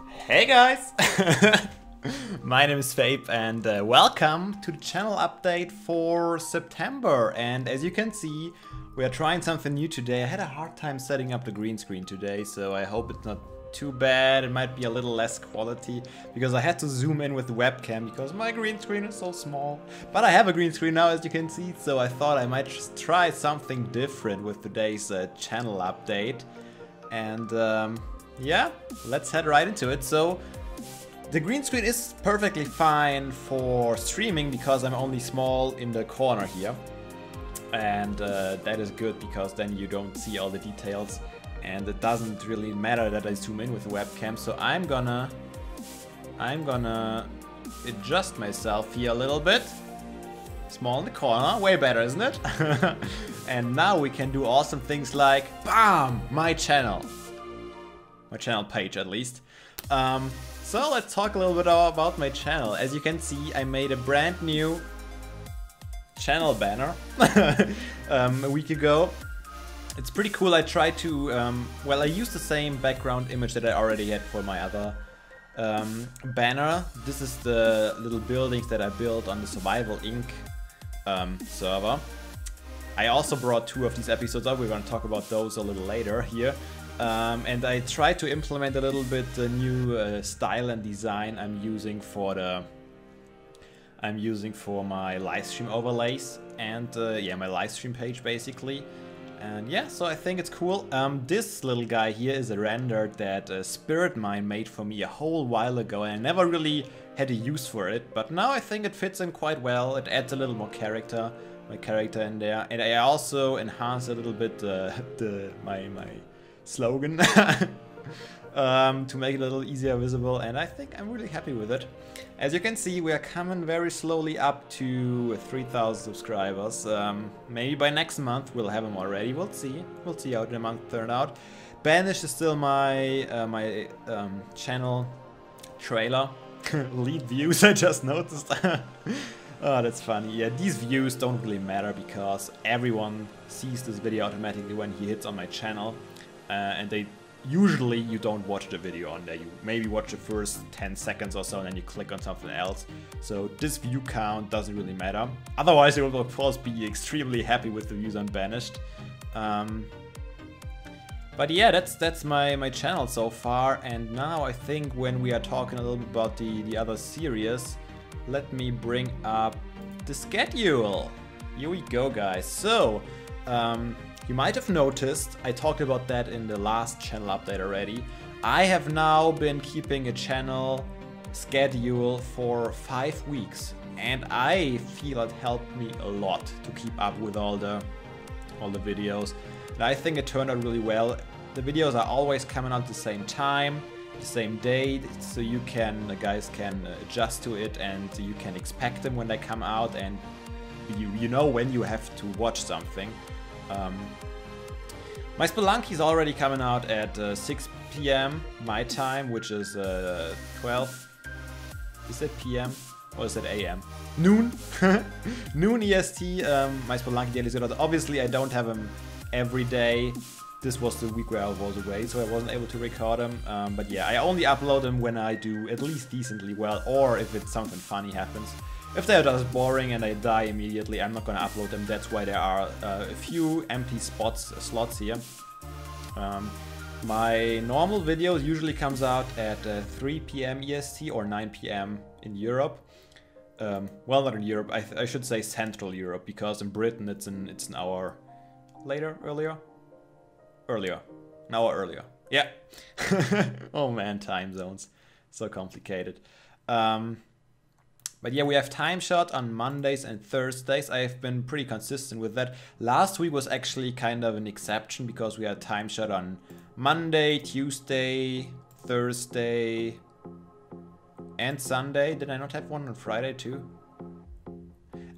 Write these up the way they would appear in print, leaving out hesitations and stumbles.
Hey guys! My name is Fabe and welcome to the channel update for September. And as you can see, we are trying something new today. I had a hard time setting up the green screen today, so I hope it's not too bad. It might be a little less quality because I had to zoom in with the webcam because my green screen is so small. But I have a green screen now, as you can see, so I thought I might just try something different with today's channel update. And yeah, let's head right into it. So the green screen is perfectly fine for streaming because I'm only small in the corner here. And that is good because then you don't see all the details and it doesn't really matter that I zoom in with the webcam. So I'm gonna adjust myself here a little bit. Small in the corner, way better, isn't it? And now we can do awesome things like, bam, my channel page at least. So let's talk a little bit about my channel. As you can see, I made a brand new channel banner a week ago. It's pretty cool. I tried to, well, I used the same background image that I already had for my other banner. This is the little buildings that I built on the Survival Inc. Server. I also brought 2 of these episodes up. We're going to talk about those a little later here. And I tried to implement a little bit the new style and design I'm using for my live stream overlays and yeah, my live stream page basically. And yeah, so I think it's cool. This little guy here is a render that Spirit Mine made for me a whole while ago, and I never really had a use for it, but now I think it fits in quite well. It adds a little more character, my character in there, and I also enhanced a little bit my slogan to make it a little easier visible, and I think I'm really happy with it. As you can see, we are coming very slowly up to 3,000 subscribers. Maybe by next month we'll have them already. We'll see how the month turned out. Banished is still my channel trailer. Lead views, I just noticed. Oh, that's funny. Yeah, these views don't really matter because everyone sees this video automatically when he hits on my channel. And usually you don't watch the video on there. You maybe watch the first 10 seconds or so and then you click on something else. So this view count doesn't really matter. Otherwise you will of course be extremely happy with the views on Banished. But yeah, that's my channel so far. And now I think when we are talking a little bit about the other series, let me bring up the schedule. Here we go, guys. So you might have noticed, I talked about that in the last channel update already. I have now been keeping a channel schedule for 5 weeks, and I feel it helped me a lot to keep up with all the videos. And I think it turned out really well. The videos are always coming out at the same time, the same date, so you guys can adjust to it and you can expect them when they come out, and you know when you have to watch something. My Spelunky is already coming out at 6 PM my time, which is 12. Is it PM or is it AM? Noon. Noon EST. My Spelunky daily is good. Obviously, I don't have them every day. This was the week where I was away, so I wasn't able to record them. But yeah, I only upload them when I do at least decently well, or if it's something funny happens. If they're just boring and I die immediately, I'm not gonna upload them. That's why there are a few empty slots here. My normal videos usually comes out at 3 PM EST or 9 PM in Europe. Well, not in Europe. I should say Central Europe, because in Britain it's an hour later, earlier, an hour earlier. Yeah. Oh man, time zones, so complicated. But yeah, we have time shot on Mondays and Thursdays. I have been pretty consistent with that. Last week was actually kind of an exception because we had time shot on Monday, Tuesday, Thursday, and Sunday. Did I not have one on Friday too?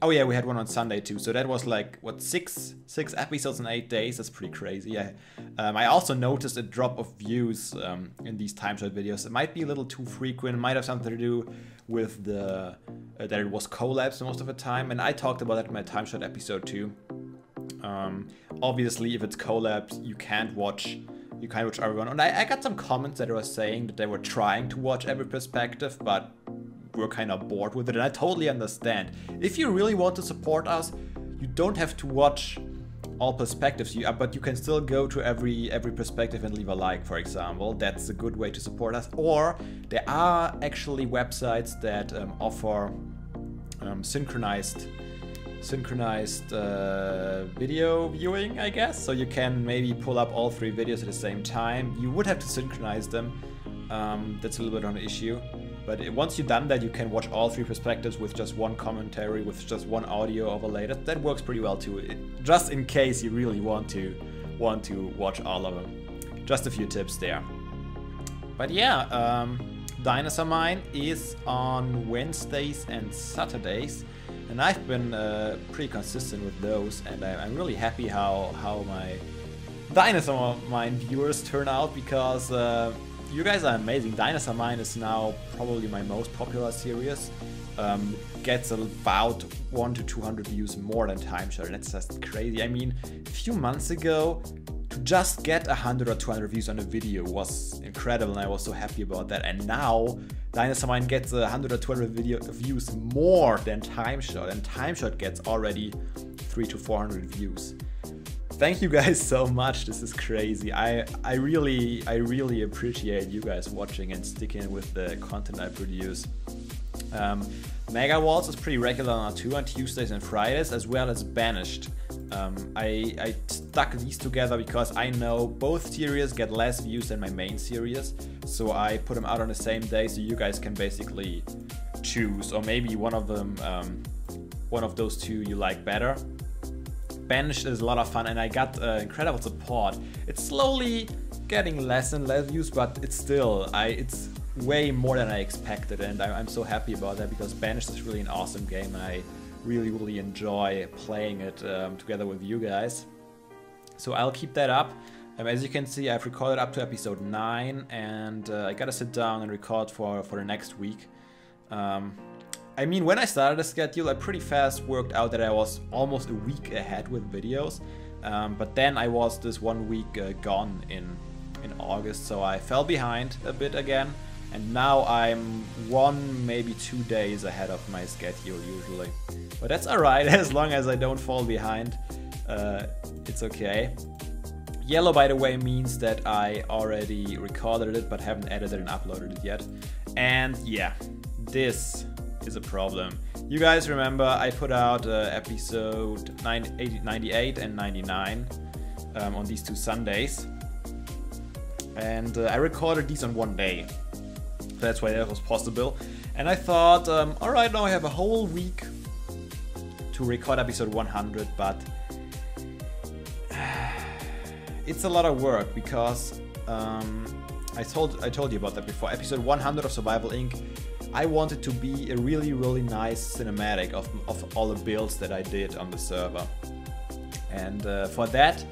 Oh yeah, we had one on Sunday too. So that was like, what, six episodes in 8 days? That's pretty crazy. Yeah. I also noticed a drop of views in these time shot videos. It might be a little too frequent. It might have something to do with the that it was collabs most of the time. And I talked about that in my time shot episode too. Obviously, if it's collabs, you can't watch you can watch everyone. And I got some comments that were saying that they were trying to watch every perspective, but were kind of bored with it, and I totally understand. If you really want to support us, you don't have to watch all perspectives, but you can still go to every perspective and leave a like, for example. That's a good way to support us. Or there are actually websites that offer synchronized video viewing, I guess. So you can maybe pull up all 3 videos at the same time. You would have to synchronize them. That's a little bit of an issue. But once you've done that, you can watch all 3 perspectives with just one commentary, with just one audio overlay. That works pretty well too. Just in case you really want to watch all of them. Just a few tips there. But yeah, Dinosaur Mine is on Wednesdays and Saturdays, and I've been pretty consistent with those, and I'm really happy how my Dinosaur Mine viewers turn out, because you guys are amazing. Dinosaur Mine is now probably my most popular series. Gets about 100 to 200 views more than Timeshare, and that's just crazy. I mean, a few months ago, to just get 100 or 200 views on a video was incredible, and I was so happy about that. And now, Dinosaur Mine gets 100 or 200 views more than Timeshare, and Timeshare gets already 300 to 400 views. Thank you guys so much. This is crazy. I really appreciate you guys watching and sticking with the content I produce. Mega Waltz is pretty regular on R2 on Tuesdays and Fridays, as well as Banished. I stuck these together because I know both series get less views than my main series, so I put them out on the same day so you guys can basically choose, or maybe one of them, one of those 2 you like better. Banished is a lot of fun, and I got incredible support. It's slowly getting less and less views, but it's still, it's way more than I expected, and I'm so happy about that, because Banished is really an awesome game, and I really enjoy playing it together with you guys. So I'll keep that up. As you can see, I've recorded up to episode 9, and I gotta sit down and record for the next week. I mean, when I started the schedule, I pretty fast worked out that I was almost a week ahead with videos, but then I was this 1 week gone in August, so I fell behind a bit again, and now I'm 1, maybe 2 days ahead of my schedule usually. But that's alright, as long as I don't fall behind, it's okay. Yellow, by the way, means that I already recorded it but haven't edited and uploaded it yet. And yeah, this is a problem. You guys remember I put out episode 98 and 99 on these 2 Sundays, and I recorded these on 1 day. That's why that was possible. And I thought, alright, now I have a whole week to record episode 100, but it's a lot of work, because I told you about that before. Episode 100 of Survival Inc. I wanted to be a really nice cinematic of all the builds that I did on the server. And for that,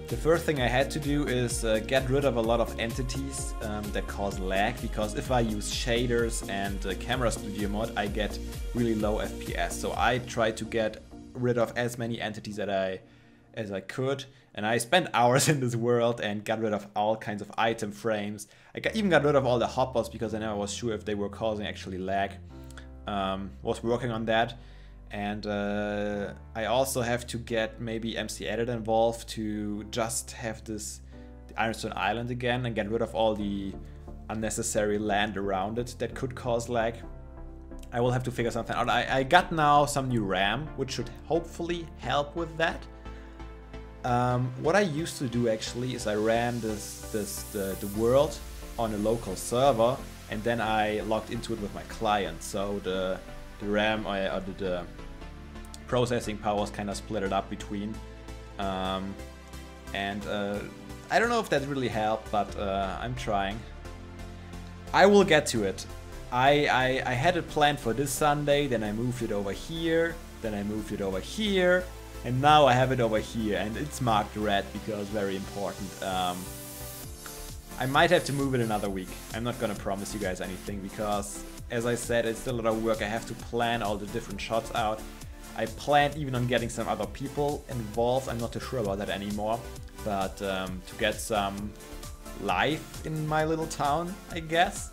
the first thing I had to do is get rid of a lot of entities that cause lag, because if I use shaders and camera studio mode, I get really low FPS. So I tried to get rid of as many entities as I could, and I spent hours in this world and got rid of all kinds of item frames. I even got rid of all the hoppers, because I never was sure if they were causing actually lag. Was working on that, and I also have to get maybe MC Edit involved to just have this Ironstone Island again and get rid of all the unnecessary land around it that could cause lag. I will have to figure something out. I got now some new RAM, which should hopefully help with that. What I used to do actually is I ran the world on a local server, and then I logged into it with my client. So the RAM or the processing power was kind of split it up between. I don't know if that really helped, but I'm trying. I will get to it. I had it planned for this Sunday, then I moved it over here, then I moved it over here, and now I have it over here, and it's marked red because very important. I might have to move it another week. I'm not gonna promise you guys anything, because as I said, it's still a lot of work. I have to plan all the different shots out. I planned even on getting some other people involved. I'm not too sure about that anymore, but to get some life in my little town, I guess.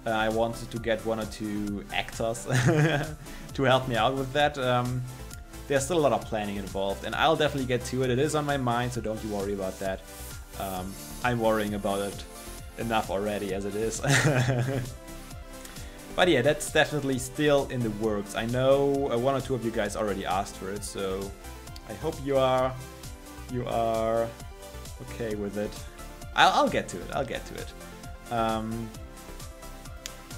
I wanted to get 1 or 2 actors to help me out with that. There's still a lot of planning involved, and I'll definitely get to it. It is on my mind, so don't you worry about that. I'm worrying about it enough already as it is. But yeah, that's definitely still in the works. I know 1 or 2 of you guys already asked for it, so I hope you are okay with it. I'll get to it. I'll get to it.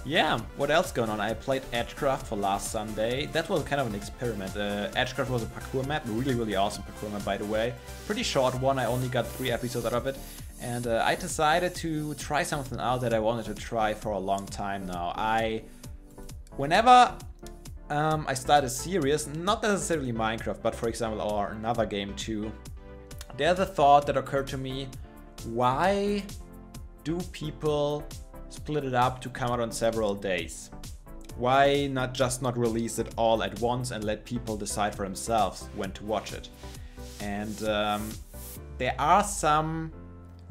Yeah, what else going on? I played Edgecraft for last Sunday. That was kind of an experiment. Edgecraft was a parkour map, a really awesome parkour map, by the way. Pretty short one, I only got 3 episodes out of it. And I decided to try something out that I wanted to try for a long time now. Whenever I start a series, not necessarily Minecraft, but for example, or another game too, there's a thought that occurred to me: why do people split it up to come out on several days? Why not just not release it all at once and let people decide for themselves when to watch it? And there are some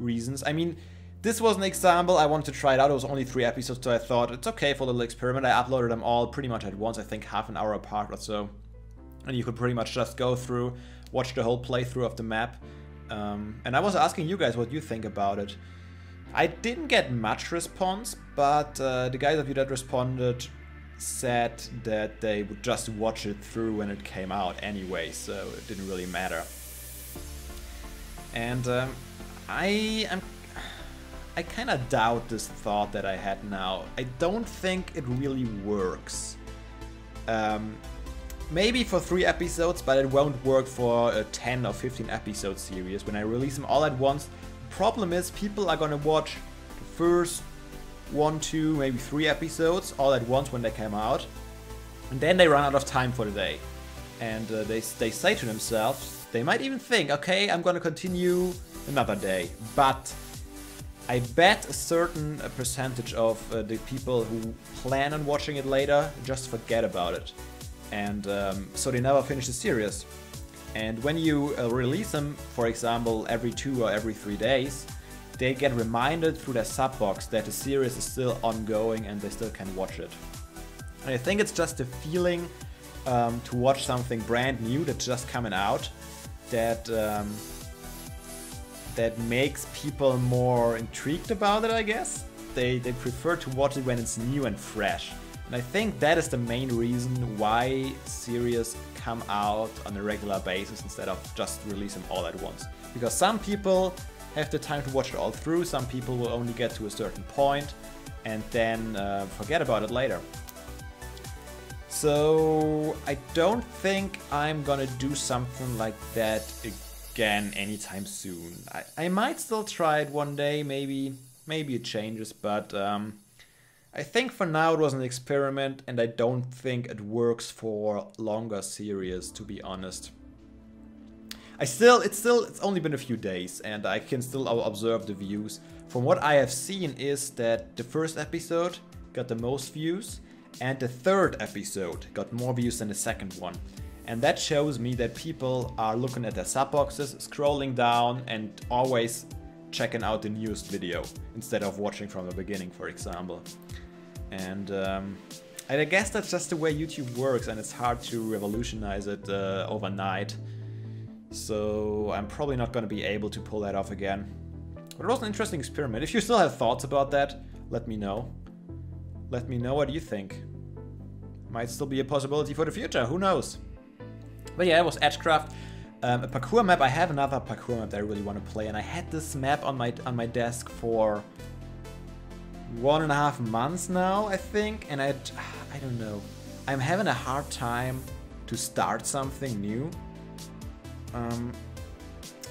reasons. I mean, this was an example. I wanted to try it out. It was only 3 episodes, so I thought it's okay for a little experiment. I uploaded them all pretty much at once, I think half an hour apart or so. And you could pretty much just go through, watch the whole playthrough of the map. And I was asking you guys what you think about it. I didn't get much response, but the guys of you that responded said that they would just watch it through when it came out anyway, so it didn't really matter. And I kind of doubt this thought that I had now. I don't think it really works. Maybe for 3 episodes, but it won't work for a 10 or 15 episode series. When I release them all at once, problem is people are gonna watch the first 1, 2, maybe 3 episodes all at once when they come out, and then they run out of time for the day, and they say to themselves, they might even think, okay, I'm gonna continue another day, but I bet a certain percentage of the people who plan on watching it later just forget about it, and so they never finish the series. And when you release them, for example, every 2 or every 3 days, they get reminded through their sub box that the series is still ongoing and they still can watch it. And I think it's just a feeling to watch something brand new that's just coming out that that makes people more intrigued about it, I guess. They prefer to watch it when it's new and fresh. And I think that is the main reason why series come out on a regular basis instead of just release them all at once. Because some people have the time to watch it all through, some people will only get to a certain point and then forget about it later. So I don't think I'm gonna do something like that again anytime soon. I might still try it one day, maybe it changes, but I think for now it was an experiment and I don't think it works for longer series, to be honest. It's only been a few days and I can still observe the views. From what I have seen is that the first episode got the most views and the 3rd episode got more views than the 2nd one. And that shows me that people are looking at their sub boxes, scrolling down and always checking out the newest video instead of watching from the beginning, for example. And I guess that's just the way YouTube works and it's hard to revolutionize it overnight. So I'm probably not going to be able to pull that off again. But it was an interesting experiment. If you still have thoughts about that, let me know. Let me know what you think. Might still be a possibility for the future, who knows? But yeah, it was Edgecraft. A parkour map. I have another parkour map that I really want to play, and I had this map on my desk for 1.5 months now, I think, and I don't know. I'm having a hard time to start something new.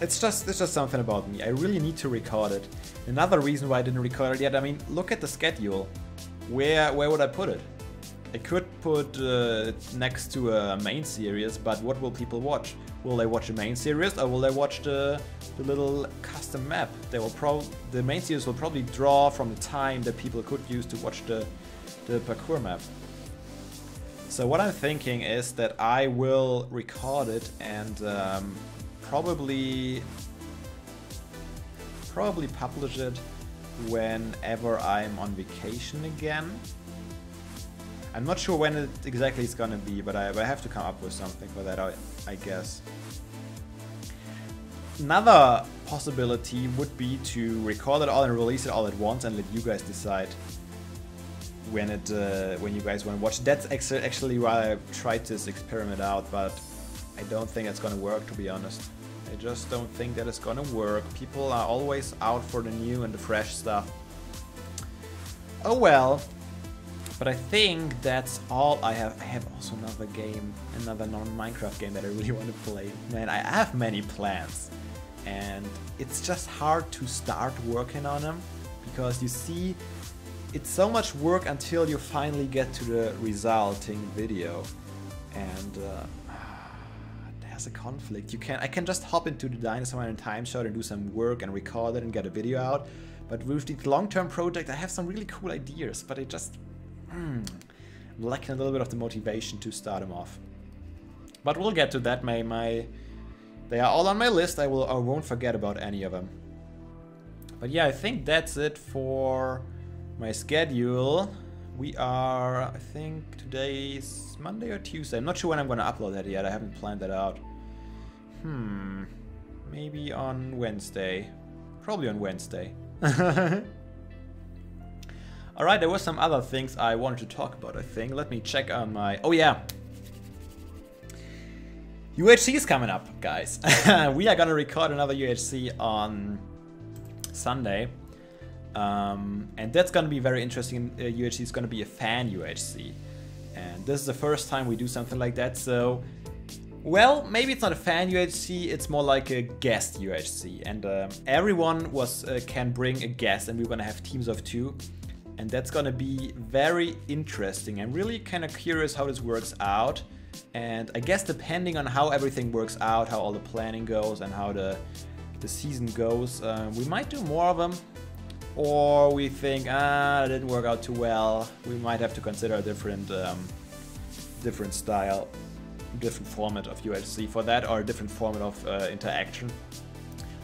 It's just something about me. I really need to record it. Another reason why I didn't record it yet, I mean, look at the schedule. Where would I put it? I could put it next to a main series, but what will people watch? Will they watch the main series or will they watch the little custom map? The main series will probably draw from the time that people could use to watch the parkour map. So what I'm thinking is that I will record it and probably publish it whenever I'm on vacation again. I'm not sure when it exactly is gonna be, but I have to come up with something for that, I guess. Another possibility would be to record it all and release it all at once and let you guys decide when you guys want to watch it. That's actually why I tried this experiment out, but I don't think it's gonna work, to be honest. I just don't think that it's gonna work. People are always out for the new and the fresh stuff. Oh well. But I think that's all I have. I have also another game, another non-Minecraft game that I really want to play. Man, I have many plans. And it's just hard to start working on them. Because you see, it's so much work until you finally get to the resulting video. And there's a conflict. I can just hop into the Dinosaur Island time shot and do some work and record it and get a video out. But with the long-term project, I have some really cool ideas, but it just... I'm lacking a little bit of the motivation to start them off. But we'll get to that. They are all on my list. I won't forget about any of them. But yeah, I think that's it for my schedule. We are, I think today's Monday or Tuesday. I'm not sure when I'm gonna upload that yet. I haven't planned that out. Maybe on Wednesday. Probably on Wednesday. Alright, there were some other things I wanted to talk about, I think. Let me check on my... Oh yeah! UHC is coming up, guys. We are gonna record another UHC on Sunday. And that's gonna be very interesting. UHC is gonna be a fan UHC. And this is the first time we do something like that, so... Well, maybe it's not a fan UHC, it's more like a guest UHC. And everyone can bring a guest, and we're gonna have teams of 2. And that's gonna be very interesting. I'm really kind of curious how this works out. And I guess depending on how everything works out, how all the planning goes and how the season goes, we might do more of them. Or we think, it didn't work out too well. We might have to consider a different style, different format of UHC for that, or a different format of interaction.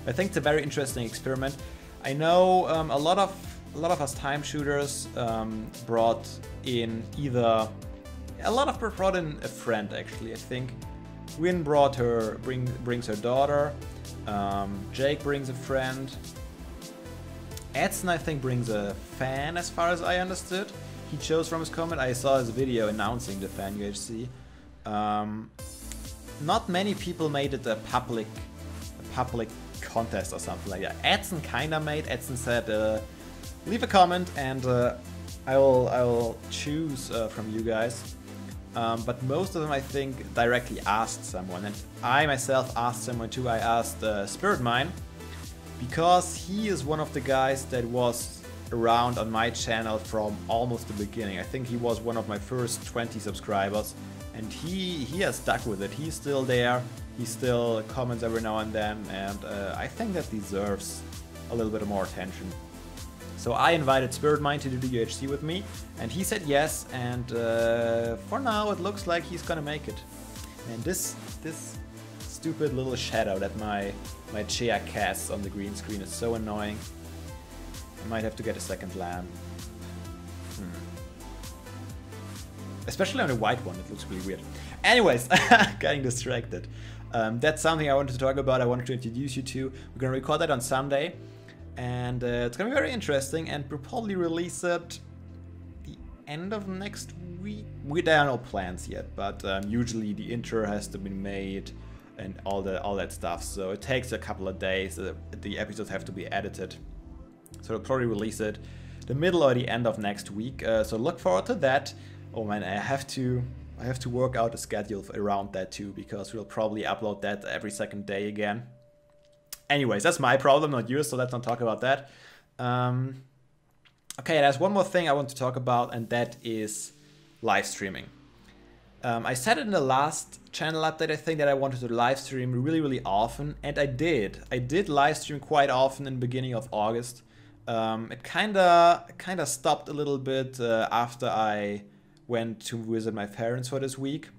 I think it's a very interesting experiment. I know a lot of us time shooters brought in brought in a friend, actually. I think Win brings her daughter, Jake brings a friend, Edson I think brings a fan, as far as I understood. He chose from his comment. I saw his video announcing the fan UHC. Not many people made it a public contest or something like that. Edson kinda made. Edson said, leave a comment and I will choose from you guys. But most of them, I think, directly asked someone. And I myself asked someone too. I asked Spirit Mine, because he is one of the guys that was around on my channel from almost the beginning. I think he was one of my first 20 subscribers. And he has stuck with it. He's still there. He still comments every now and then. And I think that deserves a little bit more attention. So I invited Spirit Mine to do the UHC with me, and he said yes, and for now it looks like he's gonna make it. And this stupid little shadow that my chair casts on the green screen is so annoying. I might have to get a second lamp. Especially on the white one, it looks really weird. Anyways, getting distracted. That's something I wanted to talk about, I wanted to introduce you to. We're gonna record that on Sunday. And it's gonna be very interesting, and we'll probably release it the end of next week. There are no plans yet, but usually the intro has to be made and all that stuff. So it takes a couple of days. The episodes have to be edited. So we'll probably release it the middle or the end of next week. So look forward to that. Oh man, I have to work out a schedule around that too, because we'll probably upload that every second day again. Anyways, that's my problem, not yours, so let's not talk about that. Okay, there's one more thing I want to talk about, and that is live streaming. I said it in the last channel update, I think, that I wanted to live stream really, really often, and I did. I did live stream quite often in the beginning of August. It kinda stopped a little bit after I went to visit my parents for this week.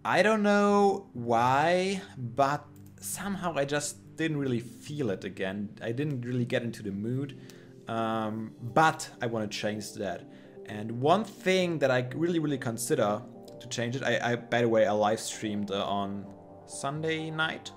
I don't know why, but somehow I just didn't really feel it again. I didn't really get into the mood, but I want to change that. And one thing that I really consider to change it, by the way, I live streamed on Sunday night.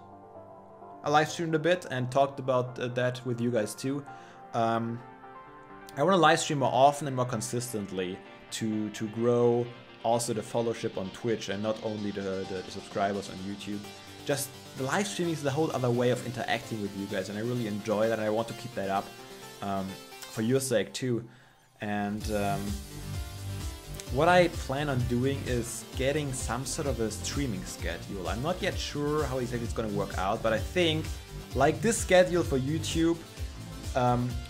I live streamed a bit and talked about that with you guys too. I want to live stream more often and more consistently to grow also the followership on Twitch and not only the subscribers on YouTube. Just the live streaming is the whole other way of interacting with you guys, and I really enjoy that, and I want to keep that up for your sake too. And what I plan on doing is getting some sort of a streaming schedule. I'm not yet sure how exactly it's going to work out, but I think like this schedule for YouTube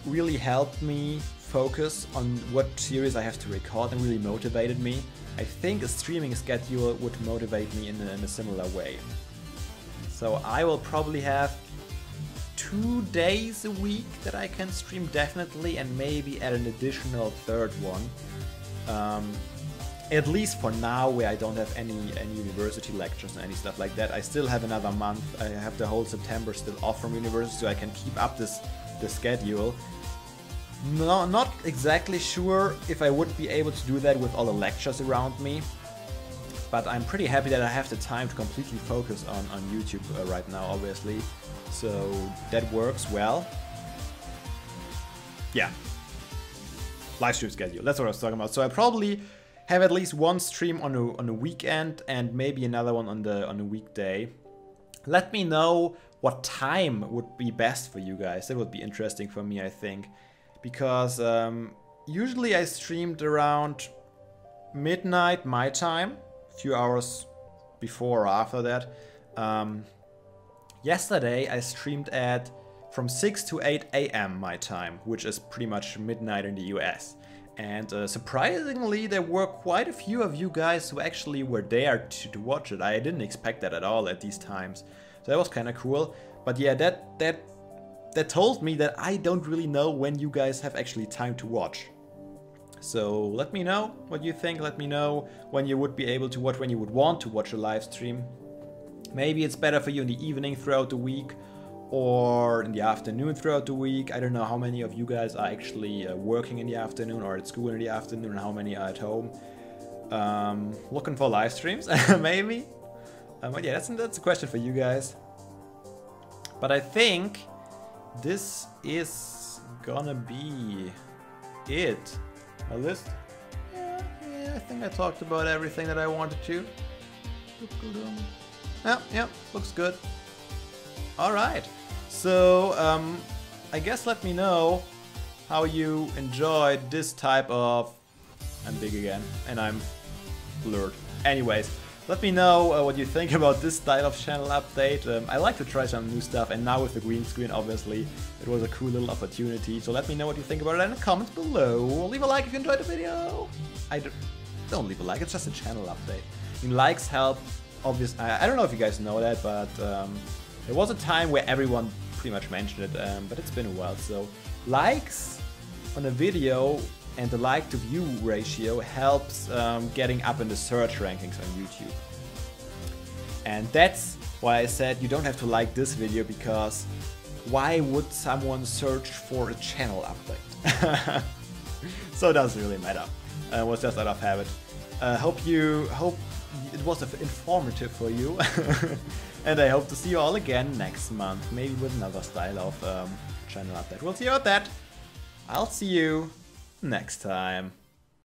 really helped me focus on what series I have to record and really motivated me. I think a streaming schedule would motivate me in a similar way. So I will probably have 2 days a week that I can stream definitely, and maybe add an additional third one. At least for now, where I don't have any university lectures or any stuff like that. I still have another month. I have the whole September still off from university, so I can keep up the schedule. No, not exactly sure if I would be able to do that with all the lectures around me, but I'm pretty happy that I have the time to completely focus on YouTube right now, obviously. So that works well. Yeah. Live stream schedule, that's what I was talking about. So I probably have at least one stream on a weekend and maybe another one on a weekday. Let me know what time would be best for you guys. That would be interesting for me, I think. Because usually I streamed around midnight my time, a few hours before or after that. Yesterday I streamed from 6 to 8 AM my time, which is pretty much midnight in the US. And surprisingly, there were quite a few of you guys who actually were there to watch it. I didn't expect that at all at these times. So that was kind of cool. But yeah, that told me that I don't really know when you guys have actually time to watch. So let me know what you think. Let me know when you would be able to watch, when you would want to watch a live stream. Maybe it's better for you in the evening throughout the week, or in the afternoon throughout the week. I don't know how many of you guys are actually working in the afternoon or at school in the afternoon, and how many are at home. Looking for live streams, maybe? But yeah, that's a question for you guys. But I think this is gonna be it. A list? Yeah, I think I talked about everything that I wanted to. Yeah, looks good. Alright, so I guess let me know how you enjoyed this type of... I'm big again, and I'm blurred. Anyways, let me know what you think about this style of channel update. I like to try some new stuff, and now with the green screen, obviously, it was a cool little opportunity. So let me know what you think about it in the comments below. Leave a like if you enjoyed the video. Don't leave a like, it's just a channel update. I mean, likes help. Obviously, I don't know if you guys know that, but there was a time where everyone pretty much mentioned it, but it's been a while. So likes on a video and the like to view ratio helps getting up in the search rankings on YouTube. And that's why I said you don't have to like this video, because why would someone search for a channel update? So it doesn't really matter. It was just out of habit. Hope it was informative for you. And I hope to see you all again next month, maybe with another style of channel update. We'll see about that. I'll see you next time.